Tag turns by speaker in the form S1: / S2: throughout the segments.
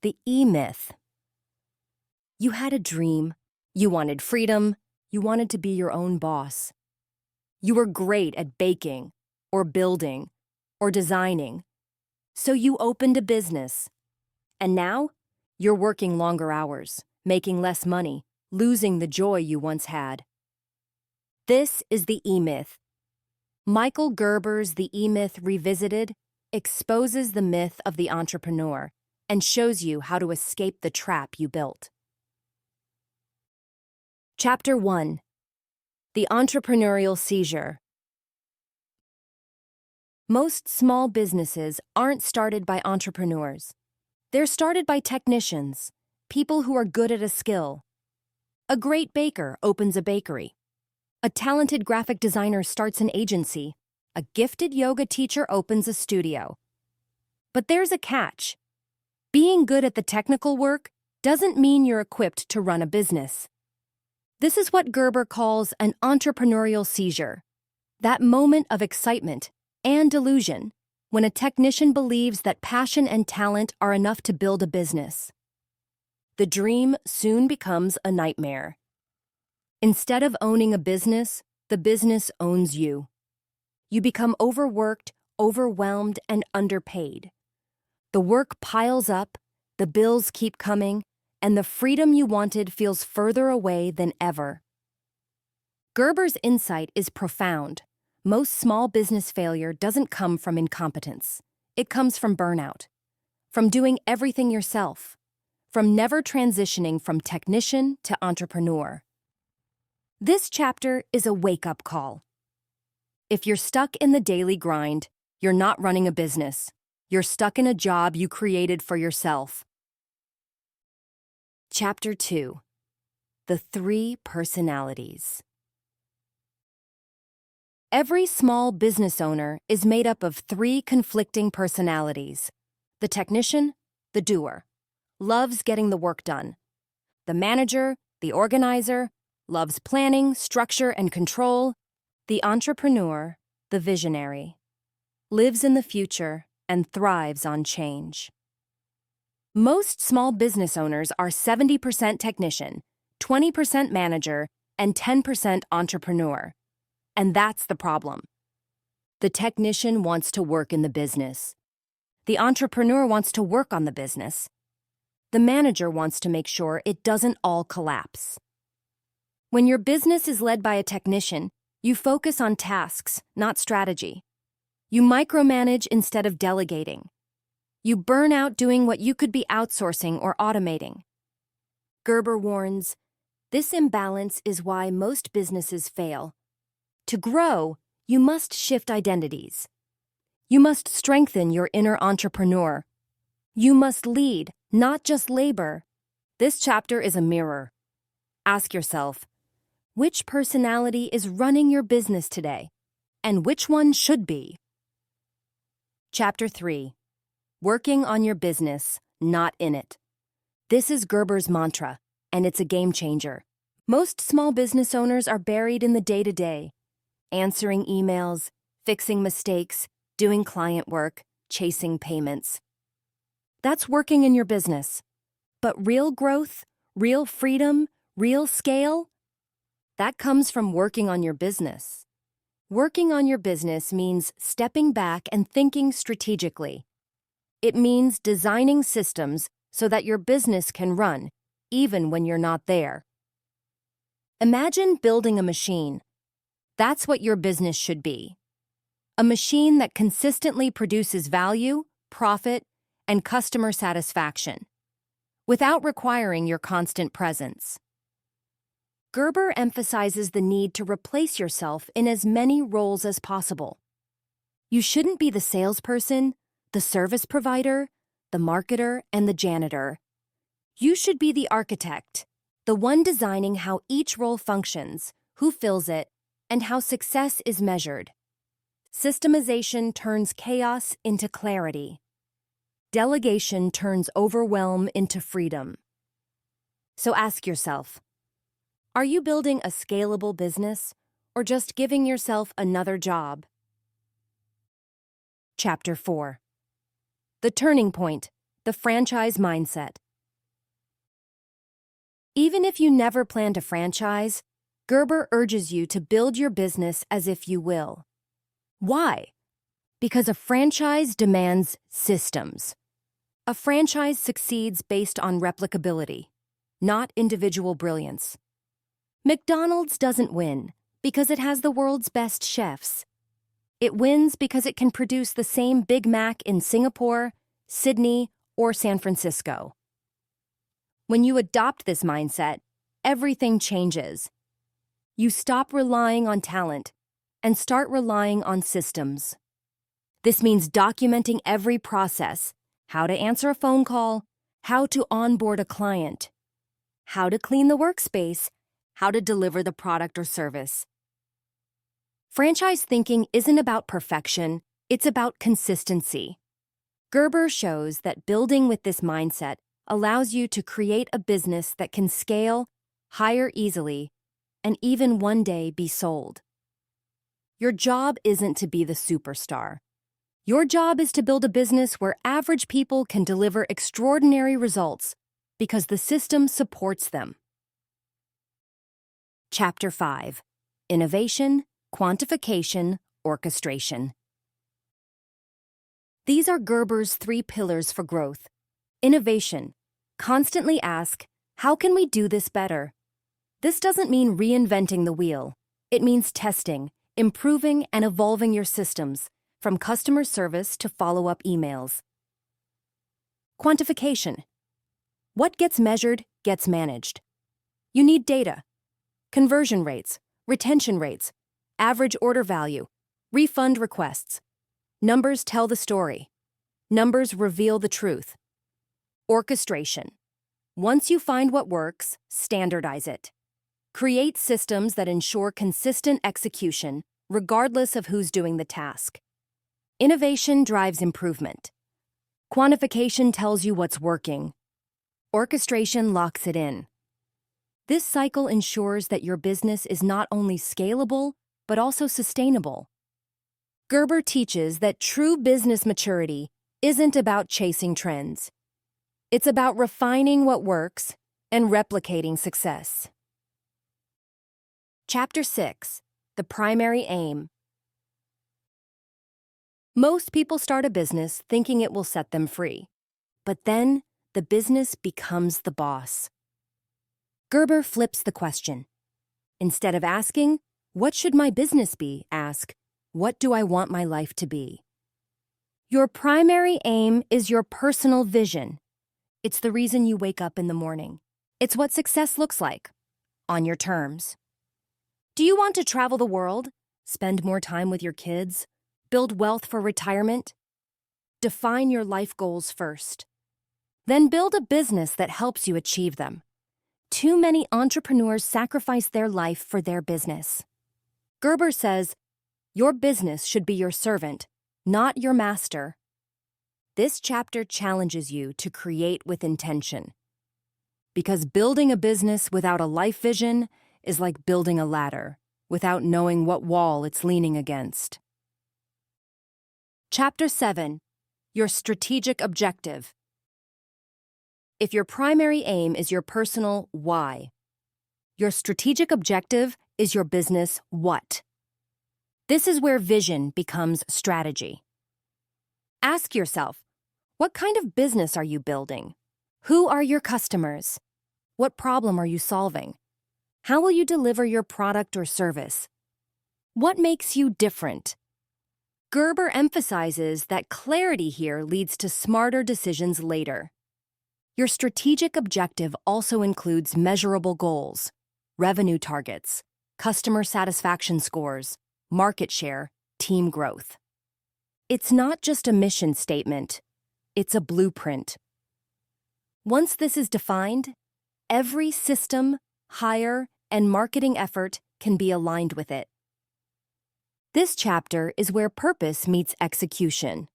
S1: The E-myth. You had a dream. You wanted freedom. You wanted to be your own boss. You were great at baking, or building, or designing. So you opened a business. And now, you're working longer hours, making less money, losing the joy you once had. This is the E-myth. Michael Gerber's The E-myth Revisited exposes the myth of the entrepreneur and shows you how to escape the trap you built. Chapter 1. The Entrepreneurial Seizure. Most small businesses aren't started by entrepreneurs. They're started by technicians, people who are good at a skill. A great baker opens a bakery. A talented graphic designer starts an agency. A gifted yoga teacher opens a studio. But there's a catch. Being good at the technical work doesn't mean you're equipped to run a business. This is what Gerber calls an entrepreneurial seizure, that moment of excitement and delusion when a technician believes that passion and talent are enough to build a business. The dream soon becomes a nightmare. Instead of owning a business, the business owns you. You become overworked, overwhelmed, and underpaid. The work piles up, the bills keep coming, and the freedom you wanted feels further away than ever. Gerber's insight is profound. Most small business failure doesn't come from incompetence. It comes from burnout, from doing everything yourself, from never transitioning from technician to entrepreneur. This chapter is a wake-up call. If you're stuck in the daily grind, you're not running a business. You're stuck in a job you created for yourself. Chapter 2. The 3 Personalities. Every small business owner is made up of 3 conflicting personalities. The technician, the doer, loves getting the work done. The manager, the organizer, loves planning, structure, and control. The entrepreneur, the visionary, lives in the future and thrives on change. Most small business owners are 70% technician, 20% manager, and 10% entrepreneur. And that's the problem. The technician wants to work in the business. The entrepreneur wants to work on the business. The manager wants to make sure it doesn't all collapse. When your business is led by a technician, you focus on tasks, not strategy. You micromanage instead of delegating. You burn out doing what you could be outsourcing or automating. Gerber warns, this imbalance is why most businesses fail. To grow, you must shift identities. You must strengthen your inner entrepreneur. You must lead, not just labor. This chapter is a mirror. Ask yourself, which personality is running your business today, and which one should be? Chapter 3. Working on your business, not in it. This is Gerber's mantra, and it's a game changer. Most small business owners are buried in the day-to-day, answering emails, fixing mistakes, doing client work, chasing payments. That's working in your business. But real growth, real freedom, real scale, that comes from working on your business. Working on your business means stepping back and thinking strategically. It means designing systems so that your business can run, even when you're not there. Imagine building a machine. That's what your business should be. A machine that consistently produces value, profit, and customer satisfaction, without requiring your constant presence. Gerber emphasizes the need to replace yourself in as many roles as possible. You shouldn't be the salesperson, the service provider, the marketer, and the janitor. You should be the architect, the one designing how each role functions, who fills it, and how success is measured. Systemization turns chaos into clarity. Delegation turns overwhelm into freedom. So ask yourself, are you building a scalable business or just giving yourself another job? Chapter 4. The Turning Point, The franchise mindset. Even if you never plan to franchise, Gerber urges you to build your business as if you will. Why? Because a franchise demands systems. A franchise succeeds based on replicability, not individual brilliance. McDonald's doesn't win because it has the world's best chefs. It wins because it can produce the same Big Mac in Singapore, Sydney, or San Francisco. When you adopt this mindset, everything changes. You stop relying on talent and start relying on systems. This means documenting every process: how to answer a phone call, how to onboard a client, how to clean the workspace, how to deliver the product or service. Franchise thinking isn't about perfection, it's about consistency. Gerber shows that building with this mindset allows you to create a business that can scale, hire easily, and even one day be sold. Your job isn't to be the superstar. Your job is to build a business where average people can deliver extraordinary results because the system supports them. Chapter 5: Innovation, Quantification, Orchestration. These are Gerber's 3 pillars for growth. Innovation. Constantly ask, how can we do this better? This doesn't mean reinventing the wheel. It means testing, improving, and evolving your systems, from customer service to follow-up emails. Quantification. What gets measured gets managed. You need data. Conversion rates, retention rates, average order value, refund requests. Numbers tell the story. Numbers reveal the truth. Orchestration. Once you find what works, standardize it. Create systems that ensure consistent execution, regardless of who's doing the task. Innovation drives improvement. Quantification tells you what's working. Orchestration locks it in. This cycle ensures that your business is not only scalable, but also sustainable. Gerber teaches that true business maturity isn't about chasing trends. It's about refining what works and replicating success. Chapter 6: The Primary Aim. Most people start a business thinking it will set them free. But then, the business becomes the boss. Gerber flips the question. Instead of asking, "What should my business be?" ask, "What do I want my life to be?" Your primary aim is your personal vision. It's the reason you wake up in the morning. It's what success looks like, on your terms. Do you want to travel the world, spend more time with your kids, build wealth for retirement? Define your life goals first. Then build a business that helps you achieve them. Too many entrepreneurs sacrifice their life for their business. Gerber says, your business should be your servant, not your master. This chapter challenges you to create with intention. Because building a business without a life vision is like building a ladder without knowing what wall it's leaning against. Chapter 7: Your Strategic Objective. If your primary aim is your personal why, your strategic objective is your business what. This is where vision becomes strategy. Ask yourself, what kind of business are you building? Who are your customers? What problem are you solving? How will you deliver your product or service? What makes you different? Gerber emphasizes that clarity here leads to smarter decisions later. Your strategic objective also includes measurable goals, revenue targets, customer satisfaction scores, market share, team growth. It's not just a mission statement, it's a blueprint. Once this is defined, every system, hire, and marketing effort can be aligned with it. This chapter is where purpose meets execution.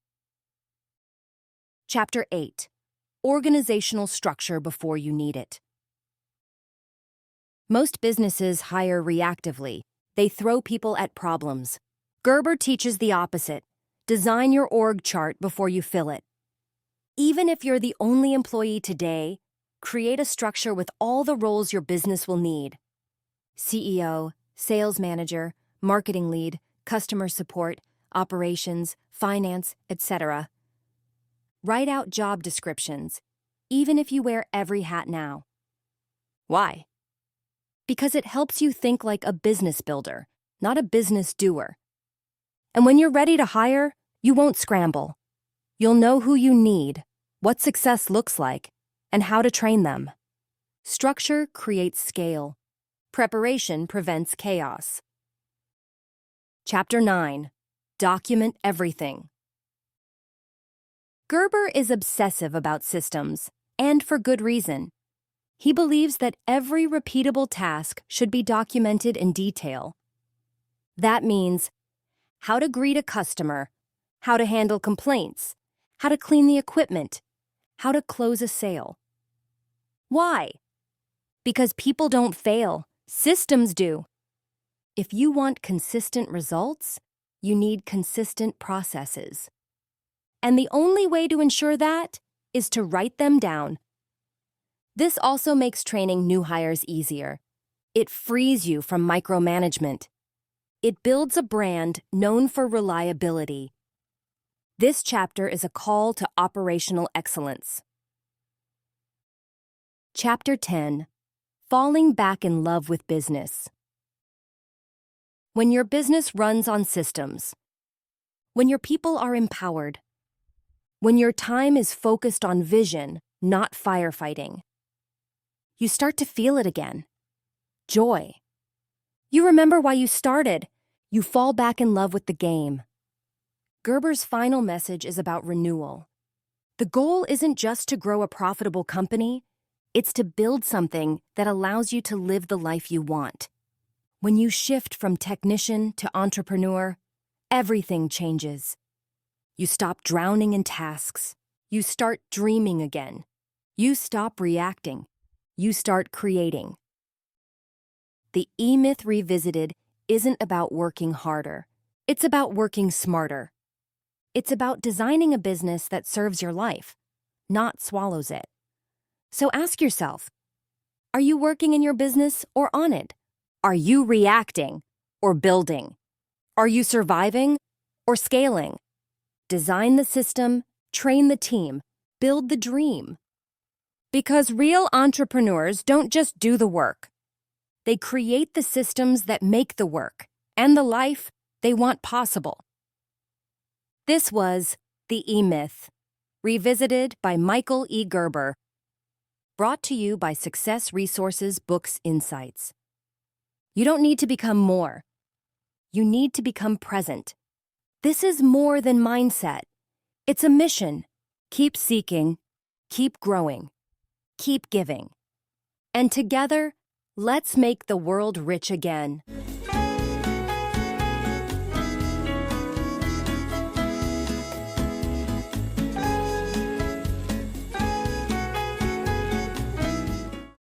S1: Chapter 8: Organizational Structure Before You Need It. Most businesses hire reactively. They throw people at problems. Gerber teaches the opposite. Design your org chart before you fill it. Even if you're the only employee today, create a structure with all the roles your business will need: CEO, sales manager, marketing lead, customer support, operations, finance, etc. Write out job descriptions, even if you wear every hat now. Why? Because it helps you think like a business builder, not a business doer. And when you're ready to hire, you won't scramble. You'll know who you need, what success looks like, and how to train them. Structure creates scale. Preparation prevents chaos. Chapter 9. Document everything. Gerber is obsessive about systems, and for good reason. He believes that every repeatable task should be documented in detail. That means how to greet a customer, how to handle complaints, how to clean the equipment, how to close a sale. Why? Because people don't fail, systems do. If you want consistent results, you need consistent processes. And the only way to ensure that is to write them down. This also makes training new hires easier. It frees you from micromanagement. It builds a brand known for reliability. This chapter is a call to operational excellence. Chapter 10. Falling back in love with business. When your business runs on systems, when your people are empowered, when your time is focused on vision, not firefighting, you start to feel it again. Joy. You remember why you started. You fall back in love with the game. Gerber's final message is about renewal. The goal isn't just to grow a profitable company, it's to build something that allows you to live the life you want. When you shift from technician to entrepreneur, everything changes. You stop drowning in tasks. You start dreaming again. You stop reacting. You start creating. The E-Myth Revisited isn't about working harder. It's about working smarter. It's about designing a business that serves your life, not swallows it. So ask yourself, are you working in your business or on it? Are you reacting or building? Are you surviving or scaling? Design the system, train the team, build the dream. Because real entrepreneurs don't just do the work. They create the systems that make the work and the life they want possible. This was The E-Myth, revisited by Michael E. Gerber. Brought to you by Success Resources Books Insights. You don't need to become more. You need to become present. This is more than mindset. It's a mission. Keep seeking, keep growing, keep giving. And together, let's make the world rich again.